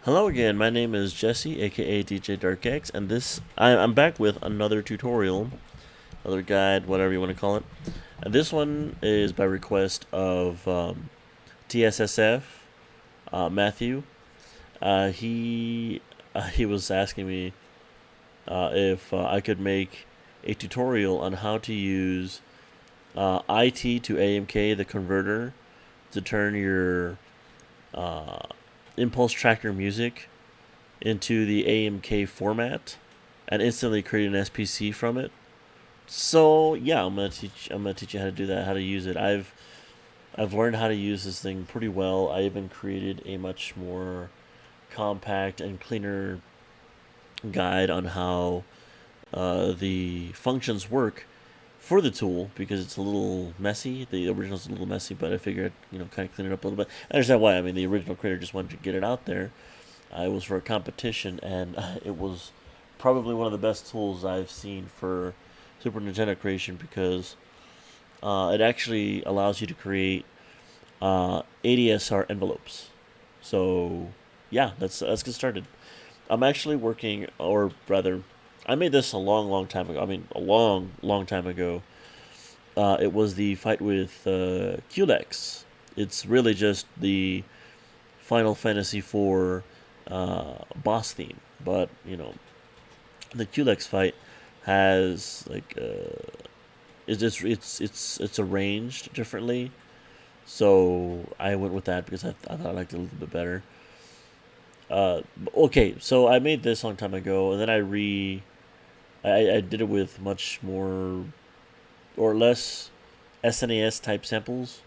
Hello again, my name is Jesse, aka DJ DarkX, and I'm back with another tutorial, another guide, whatever you want to call it. And this one is by request of tssf, Mathew. He was asking me if I could make a tutorial on how to use IT2AMK, the converter, to turn your uh, impulse tracker music into the AMK format and instantly create an SPC from it. So yeah, I'm gonna teach you how to do that, how to use it. I've learned how to use this thing pretty well. I even created a much more compact and cleaner guide on how the functions work for the tool because it's a little messy. The original's a little messy, but I figured kind of clean it up a little bit. I understand why. I mean, the original creator just wanted to get it out there. It was for a competition, and it was probably one of the best tools I've seen for Super Nintendo creation because it actually allows you to create ADSR envelopes. So yeah, let's get started. I'm actually working, or rather, I made this a long time ago. I mean, a long time ago. It was the fight with Culex. It's really just the Final Fantasy IV boss theme, but the Culex fight has it's arranged differently. So I went with that because I thought I liked it a little bit better. Okay, so I made this a long time ago, and then I did it with much more or less SNES type samples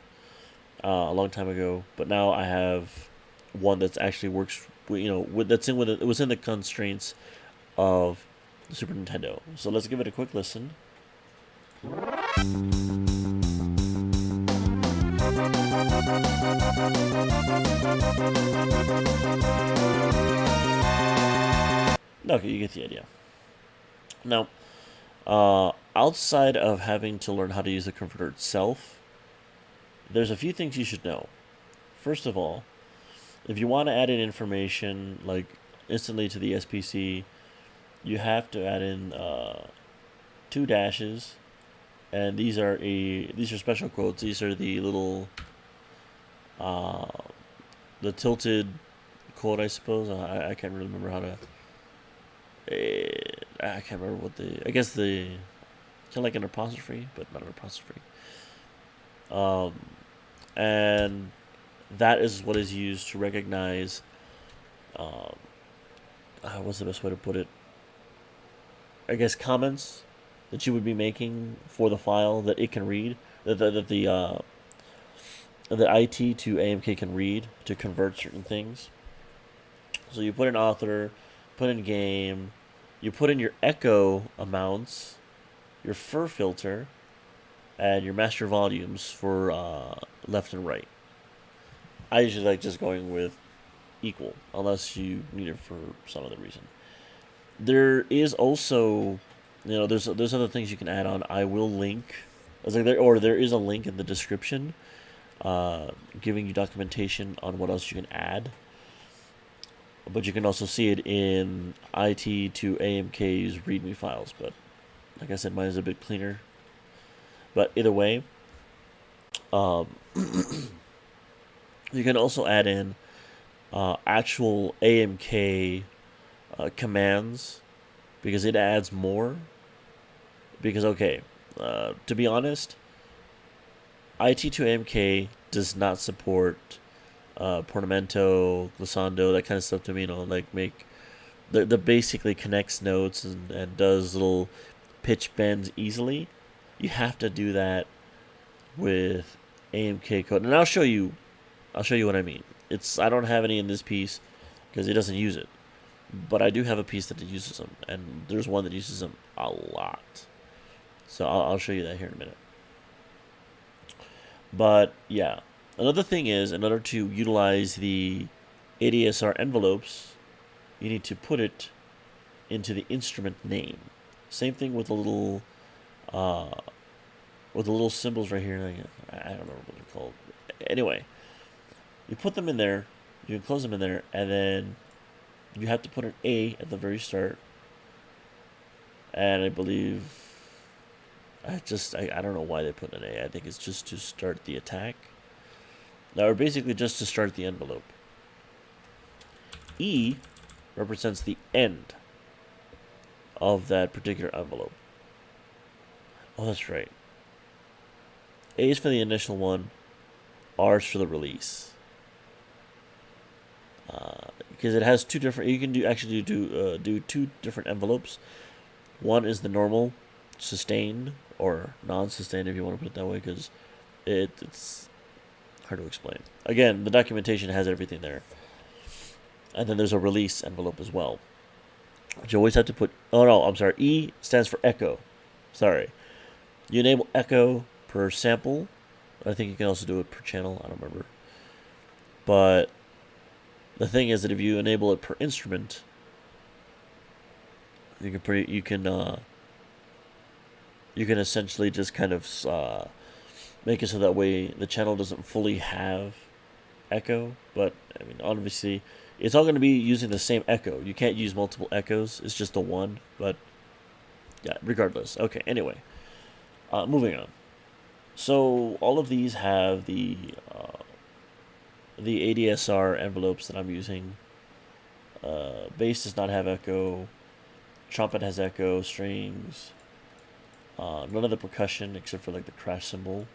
a long time ago. But now I have one that's actually works. That's in with it was in the constraints of the Super Nintendo. So let's give it a quick listen. Okay, you get the idea. Now, outside of having to learn how to use the converter itself, there's a few things you should know. First of all, if you want to add in information like instantly to the SPC, you have to add in two dashes, and these are special quotes. These are the little uh, the tilted quote, I suppose. I can't really remember how to. I can't remember what the. I guess the kind of like an apostrophe, but not an apostrophe. Um, and that is what is used to recognize. Um, what's the best way to put it? I guess comments that you would be making for the file that it can read, that IT2AMK can read to convert certain things. So you put in author, put in game, you put in your echo amounts, your fur filter, and your master volumes for left and right. I usually like just going with equal, unless you need it for some other reason. There is also, there's other things you can add on. I will link, there is a link in the description, giving you documentation on what else you can add. But you can also see it in IT2AMK's README files. But like I said, mine is a bit cleaner. But either way, um, you can also add in actual AMK commands because it adds more. Because, okay, to be honest, IT2AMK does not support portamento, glissando, that kind of stuff to me, like make the basically connects notes and does little pitch bends easily. You have to do that with AMK code, and I'll show you what I mean. I don't have any in this piece because it doesn't use it, but I do have a piece that uses them, and there's one that uses them a lot. So I'll show you that here in a minute. But yeah, another thing is, in order to utilize the ADSR envelopes, you need to put it into the instrument name. Same thing uh, with the little symbols right here. I don't know what they're called. Anyway, you put them in there. You can close them in there, and then you have to put an A at the very start. And I believe I don't know why they put an A. I think it's just to start the attack. Or basically just to start the envelope. E represents the end of that particular envelope. Oh, that's right. A is for the initial one. R is for the release. Because it has two different. You can do two different envelopes. One is the normal, sustained or non-sustained, if you want to put it that way, because it's hard to explain. Again, the documentation has everything there. And then there's a release envelope as well, which you always have to put. Oh no, I'm sorry. E stands for echo. Sorry. You enable echo per sample. I think you can also do it per channel. I don't remember. But the thing is that if you enable it per instrument, you can essentially just kind of make it so that way the channel doesn't fully have echo. But I mean, obviously, it's all going to be using the same echo. You can't use multiple echoes. It's just the one. But yeah, regardless. Okay. Anyway, moving on. So all of these have the ADSR envelopes that I'm using. Bass does not have echo. Trumpet has echo. Strings. None of the percussion except for like the crash cymbal.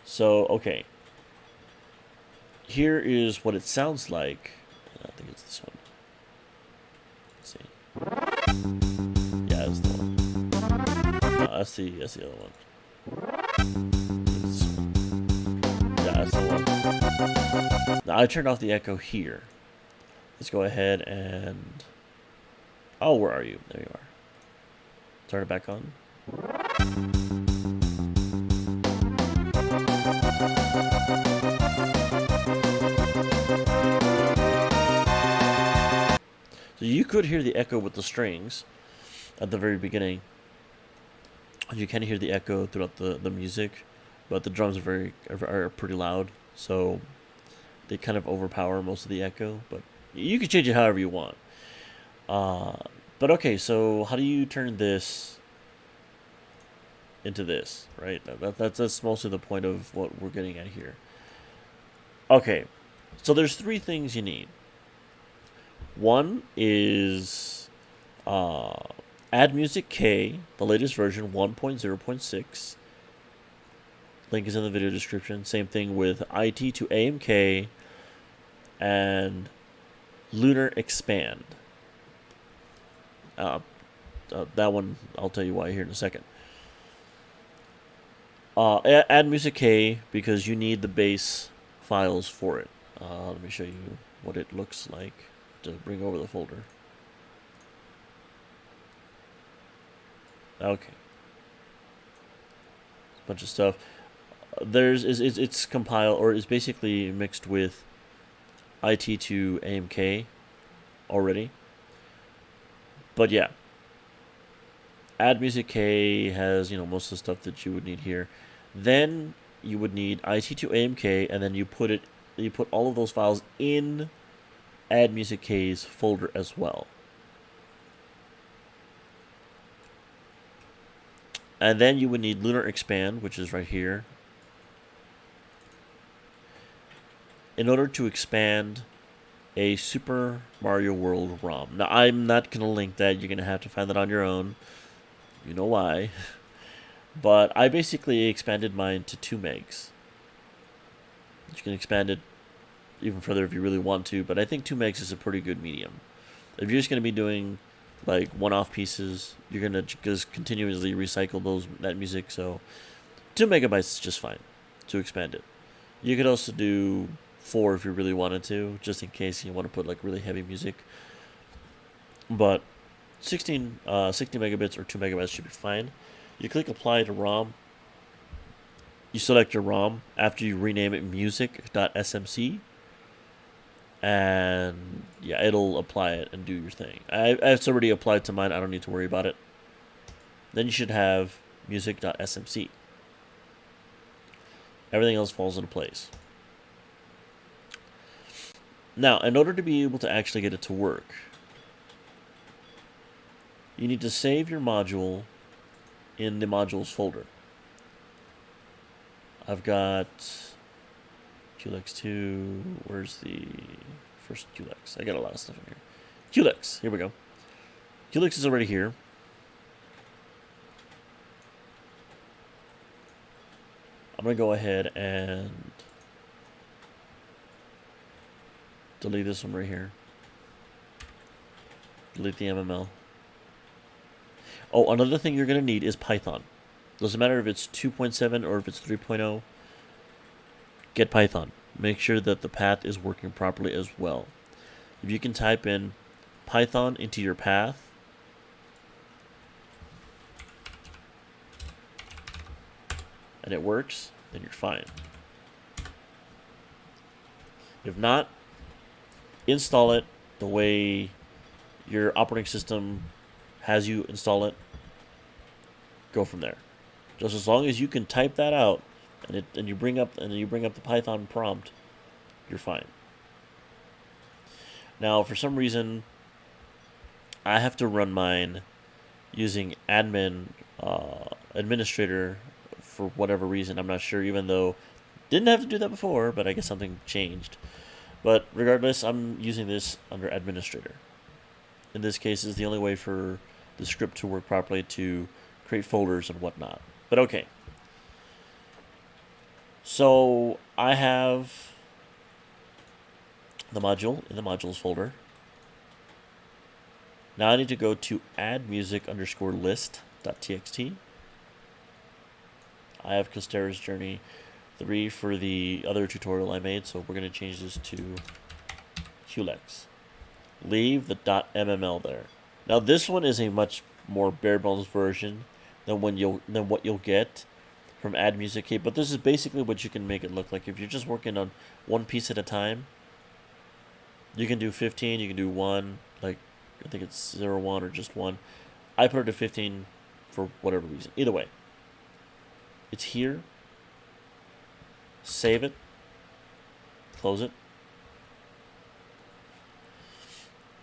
So okay. Here is what it sounds like. I think it's this one. Let's see. Yeah, that's the one. That's the other one. Yeah, that's the one. Now I turned off the echo here. Let's go ahead and. Oh, where are you? There you are. Turn it back on. So you could hear the echo with the strings at the very beginning. You can hear the echo throughout the music, but the drums are pretty loud, so they kind of overpower most of the echo. But you can change it however you want. But okay, so how do you turn this into this, right? That's mostly the point of what we're getting at here. Okay, so there's three things you need. One is AddMusicK, the latest version 1.0.6. Link is in the video description. Same thing with IT2AMK and Lunar Expand. That one, I'll tell you why here in a second. AddMusicK, because you need the bass files for it. Let me show you what it looks like to bring over the folder. Okay. Bunch of stuff. It's compiled or is basically mixed with IT2AMK already. But yeah, AddMusicK has most of the stuff that you would need here. Then you would need IT2AMK, and then you put all of those files in AddMusicK's folder as well. And then you would need Lunar Expand, which is right here, in order to expand a Super Mario World ROM. Now, I'm not going to link that. You're going to have to find that on your own. You know why. But I basically expanded mine to 2 megs. You can expand it even further if you really want to, but I think 2 megs is a pretty good medium. If you're just going to be doing like one-off pieces, you're going to just continuously recycle that music, so 2 megabytes is just fine to expand it. You could also do 4 if you really wanted to, just in case you want to put like really heavy music. But 60 megabits or 2 megabytes should be fine. You click apply to ROM. You select your ROM after you rename it music.smc. And yeah, it'll apply it and do your thing. It's already applied to mine. I don't need to worry about it. Then you should have music.smc. Everything else falls into place. Now, in order to be able to actually get it to work, you need to save your module in the modules folder. I've got QLEX2. Where's the first QLEX? I got a lot of stuff in here. QLEX. Here we go. QLEX is already here. I'm going to go ahead and delete this one right here. Delete the MML. Oh, another thing you're going to need is Python. Doesn't matter if it's 2.7 or if it's 3.0. Get Python. Make sure that the path is working properly as well. If you can type in Python into your path, and it works, then you're fine. If not, install it the way your operating system has you install it. Go from there. Just as long as you can type that out and you bring up the Python prompt, you're fine. Now, for some reason, I have to run mine using administrator for whatever reason. I'm not sure, even though didn't have to do that before, but I guess something changed. But regardless, I'm using this under administrator. In this case, is the only way for the script to work properly to create folders and whatnot. But okay. So I have the module in the modules folder. Now I need to go to AddMusicK_list.txt. I have Costera's Journey 3 for the other tutorial I made, so we're going to change this to QLEX. Leave the .mml there. Now this one is a much more bare bones version than what you'll get from AddMusicK, but this is basically what you can make it look like. If you're just working on one piece at a time, you can do 15, you can do 1, like I think it's 0, 1, or just 1. I put it to 15 for whatever reason. Either way, it's here. Save it. Close it.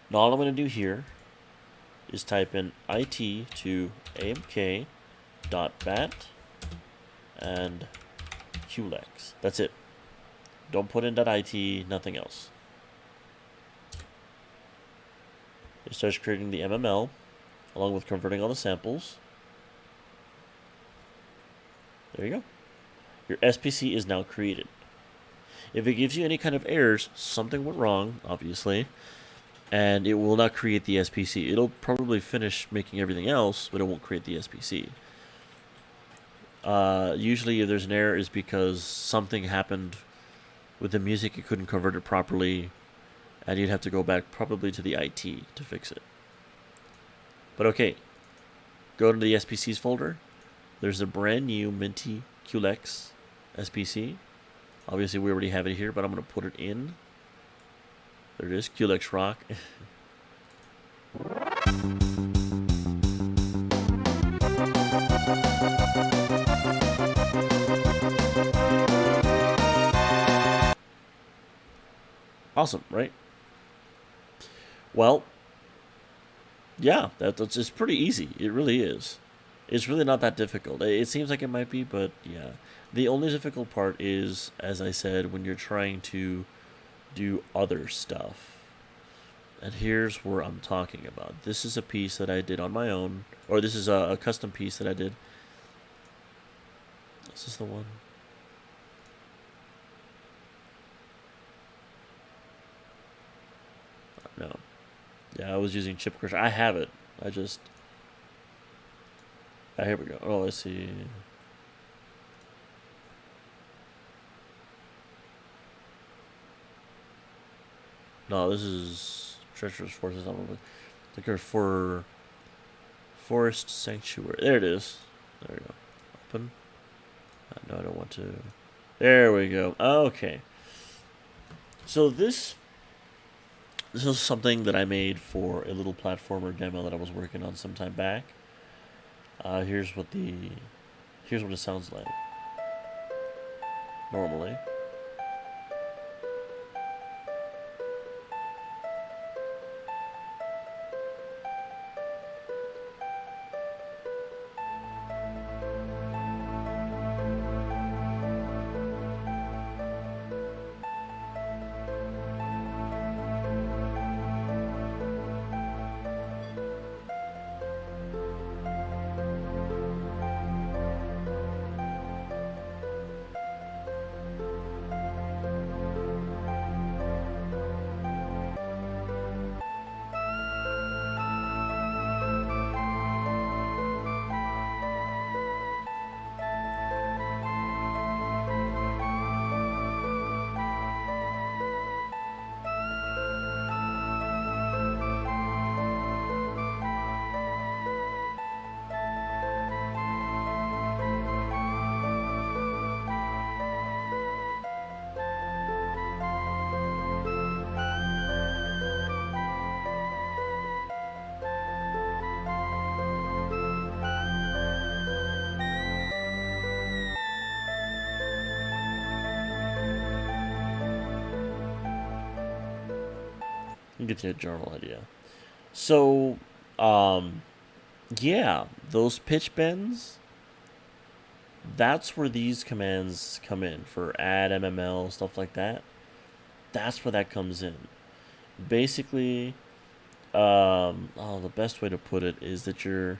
Now all I'm going to do here is type in IT2AMK.bat and QLEX. That's it. Don't put in .it, nothing else. It starts creating the MML along with converting all the samples. There you go. Your SPC is now created. If it gives you any kind of errors, something went wrong, obviously, and it will not create the SPC. It'll probably finish making everything else, but it won't create the SPC. Usually if there's an error, it's because something happened with the music, it couldn't convert it properly, and you'd have to go back probably to the IT to fix it. But okay, go to the SPCs folder. There's a brand new Minty QLEX SPC. Obviously we already have it here, but I'm going to put it in. There it is, QLEX Rock. Awesome, right? Well, yeah, that's it's pretty easy. It really is. It's really not that difficult. It seems like it might be, but yeah. The only difficult part is, as I said, when you're trying to do other stuff. And here's where I'm talking about. This is a piece that I did on my own, or this is a custom piece that I did. Is this the one? No. Yeah, I was using Chip Crusher. I have it. I just... Ah, here we go. Oh, let's see. No, this is Treacherous Forces. I'm looking for Forest Sanctuary. There it is. There we go. Open. No, I don't want to. There we go. Okay. So this is something that I made for a little platformer demo that I was working on some time back. Here's what it sounds like normally. You get the general idea. So, yeah, those pitch bends, that's where these commands come in for add MML, stuff like that. That's where that comes in. Basically, the best way to put it is that you're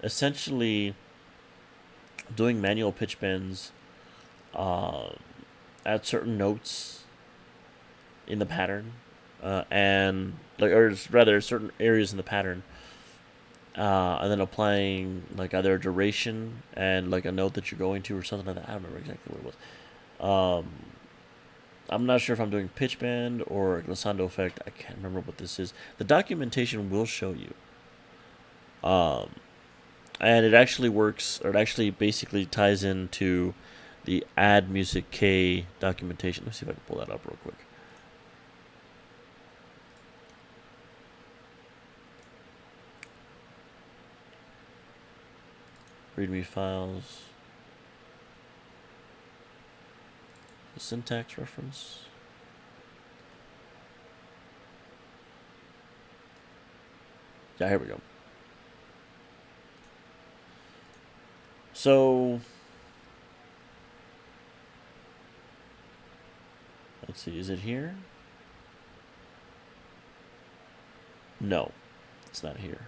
essentially doing manual pitch bends uh, at certain notes in the pattern, and like, or rather, certain areas in the pattern, and then applying like either a duration and like a note that you're going to or something like that. I don't remember exactly what it was. I'm not sure if I'm doing pitch bend or glissando effect. I can't remember what this is. The documentation will show you. Um, and it actually works, or it actually basically ties into the AddMusicK documentation. Let's see if I can pull that up real quick. README files. The syntax reference. Yeah, here we go. So, let's see, is it here? No, it's not here.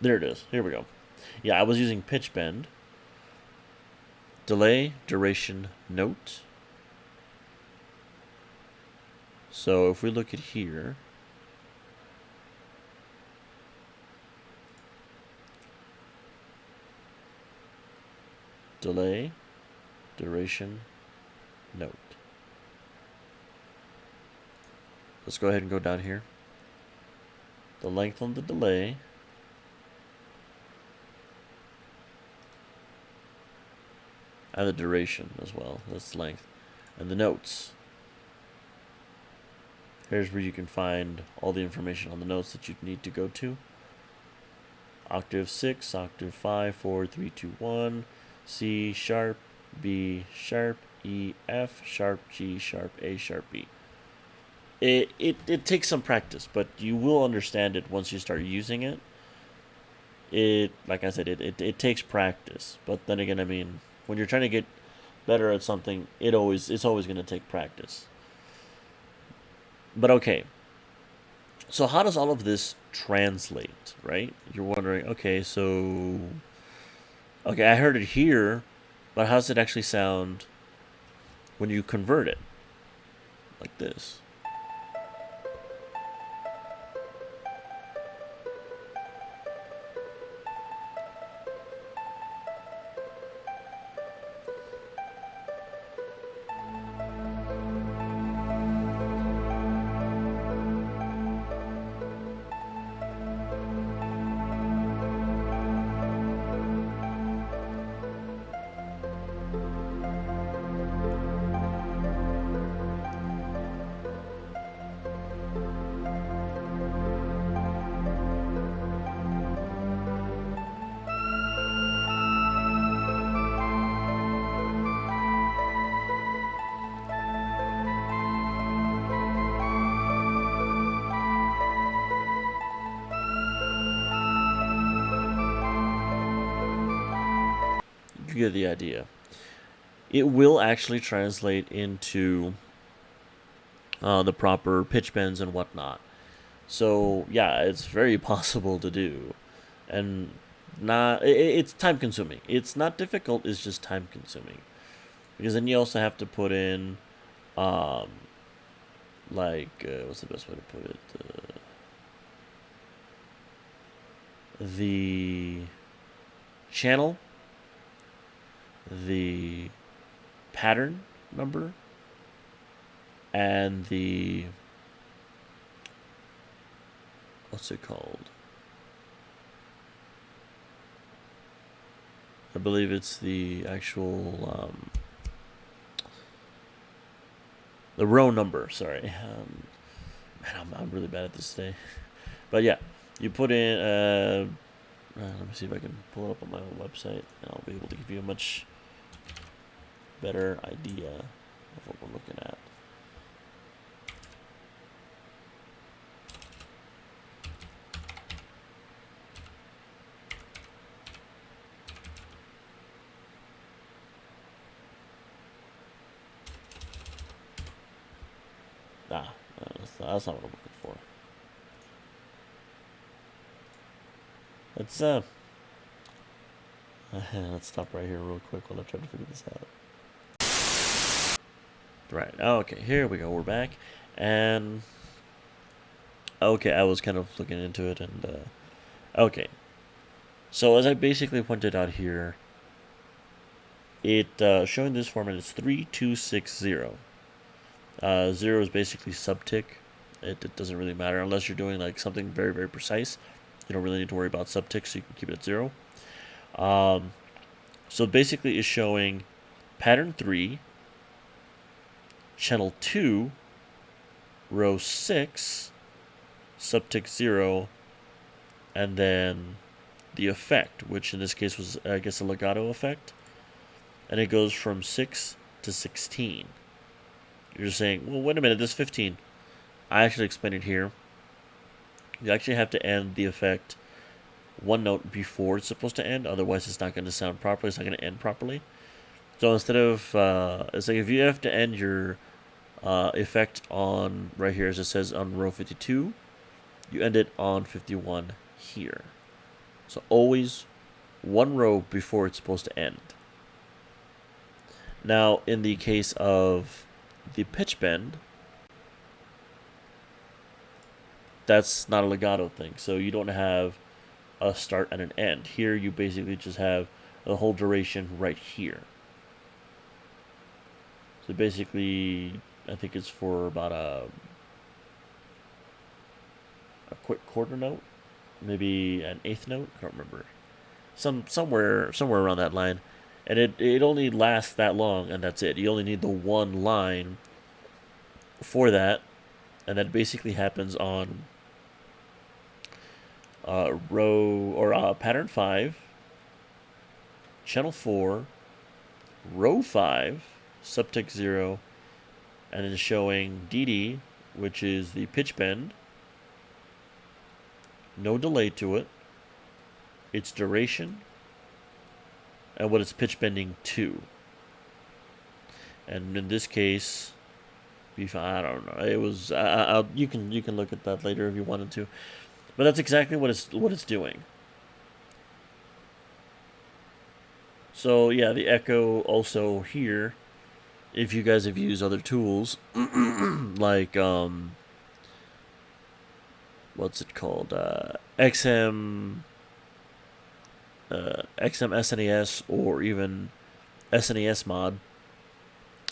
There it is. Here we go. Yeah, I was using pitch bend. Delay, duration, note. So if we look at here, delay, duration, note. Let's go ahead and go down here. The length on the delay. And the duration as well. That's length. And the notes. Here's where you can find all the information on the notes that you need to go to. Octave 6, octave 5, 4, 3, 2, 1, C sharp, B sharp, E, F sharp, G sharp, A sharp, B. It takes some practice, but you will understand it once you start using it. Like I said, it takes practice. But then again, I mean, when you're trying to get better at something, it's always going to take practice. But okay, so how does all of this translate, right? You're wondering, okay, I heard it here, but how does it actually sound when you convert it like this? You get the idea. It will actually translate into the proper pitch bends and whatnot. So yeah, it's very possible to do, and it's time consuming. It's not difficult. It's just time consuming, because then you also have to put in, um, what's the best way to put it? The channel, the pattern number, and the, what's it called? I believe it's the actual the row number. Sorry, man, I'm really bad at this today. But yeah, you put in Let me see if I can pull it up on my own website, and I'll be able to give you a much better idea of what we're looking at. That's not what I'm looking for. Let's stop right here real quick while I try to figure this out. Right. Okay, here we go. We're back. And okay, I was kind of looking into it, and okay. So as I basically pointed out here, it showing this format is 3260. 0 is basically subtick. It doesn't really matter unless you're doing like something very, very precise. You don't really need to worry about subtick, so you can keep it at 0. So basically it's showing pattern 3, channel 2, row 6, subtick 0, and then the effect, which in this case was, I guess, a legato effect. And it goes from 6 to 16. You're just saying, well, wait a minute, this is 15. I actually explained it here. You actually have to end the effect one note before it's supposed to end, otherwise it's not going to sound properly, it's not going to end properly. So instead of, it's like if you have to end your effect on, right here as it says on row 52, you end it on 51 here. So always one row before it's supposed to end. Now, in the case of the pitch bend, that's not a legato thing. So you don't have a start and an end. Here you basically just have the whole duration right here. So basically, I think it's for about a quick quarter note, maybe an eighth note. I don't remember. Somewhere around that line, and it only lasts that long, and that's it. You only need the one line for that, and that basically happens on row or pattern 5, channel 4, row 5, subtick 0, and then showing DD, which is the pitch bend, no delay to it, its duration, and what it's pitch bending to. And in this case, I don't know. It was you can look at that later if you wanted to, but that's exactly what it's doing. So yeah, the echo also here. If you guys have used other tools, like what's it called, XM SNES or even SNES mod,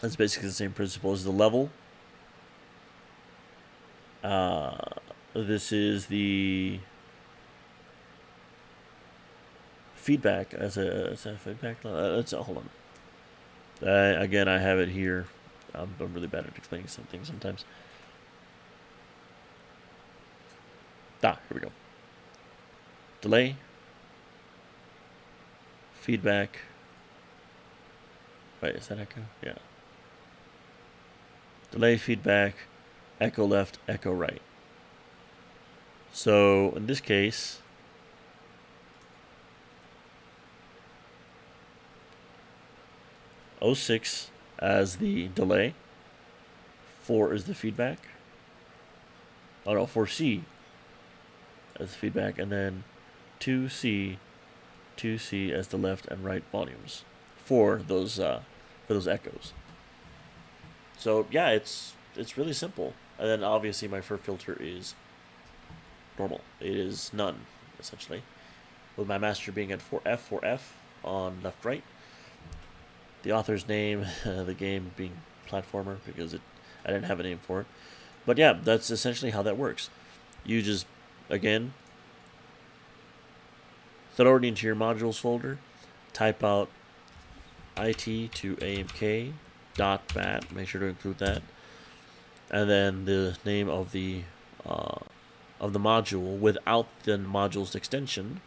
it's basically the same principle as the level. This is the feedback as a feedback. Hold on. Again, I have it here. I'm really bad at explaining something sometimes. Here we go. Delay, feedback. Wait, is that echo? Yeah. Delay, feedback, echo left, echo right. So in this case, O6 as the delay, 4 is the feedback. Oh no, 4C as the feedback, and then 2C as the left and right volumes for those echoes. So yeah, it's really simple. And then obviously my FIR filter is normal. It is none, essentially. With my master being at 4F on left right. The author's name, the game being platformer because I didn't have a name for it. But yeah, that's essentially how that works. You just, again, throw it into your modules folder, type out IT2AMK .bat, make sure to include that, and then the name of the module without the module's extension,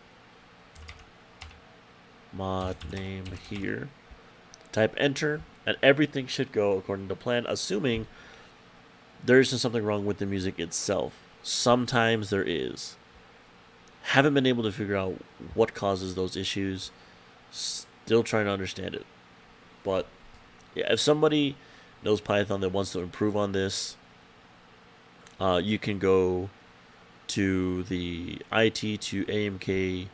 mod name here. Type enter, and everything should go according to plan, assuming there isn't something wrong with the music itself. Sometimes there is. Haven't been able to figure out what causes those issues. Still trying to understand it. But yeah, if somebody knows Python that wants to improve on this, you can go to the IT2AMK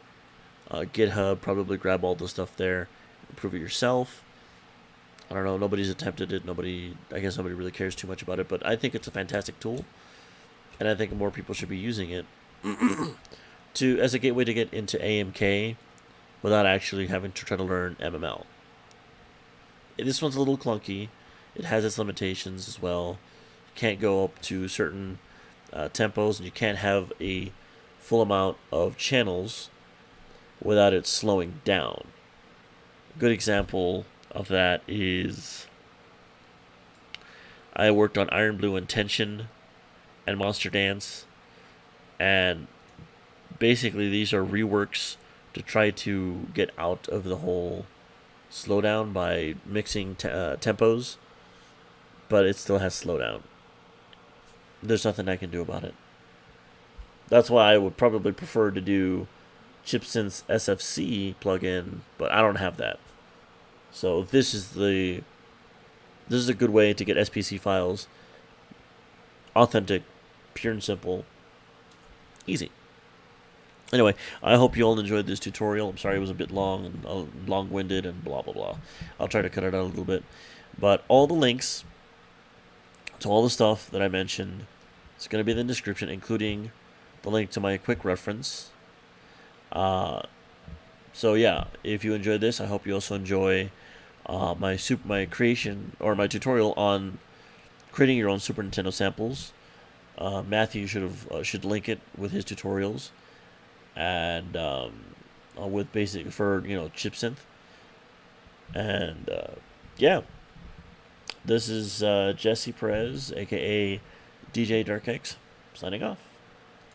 GitHub, probably grab all the stuff there, improve it yourself. I don't know, nobody's attempted it. I guess nobody really cares too much about it, but I think it's a fantastic tool, and I think more people should be using it as a gateway to get into AMK without actually having to try to learn MML. This one's a little clunky. It has its limitations as well. You can't go up to certain tempos, and you can't have a full amount of channels without it slowing down. A good example of that is I worked on Iron Blue and Tension and Monster Dance, and basically these are reworks to try to get out of the whole slowdown by mixing tempos, but it still has slowdown. There's nothing I can do about it. That's why I would probably prefer to do ChipSynth's SFC plugin, but I don't have that. So this is a good way to get SPC files, authentic, pure and simple, easy. Anyway, I hope you all enjoyed this tutorial. I'm sorry it was a bit long and long-winded and blah blah blah. I'll try to cut it out a little bit, but all the links to all the stuff that I mentioned is going to be in the description, including the link to my quick reference. So yeah, if you enjoyed this, I hope you also enjoy my creation or my tutorial on creating your own Super Nintendo samples. Mathew should link it with his tutorials, and with basic for ChipSynth, and yeah, this is Jesse Perez, aka DJ DarkX, signing off.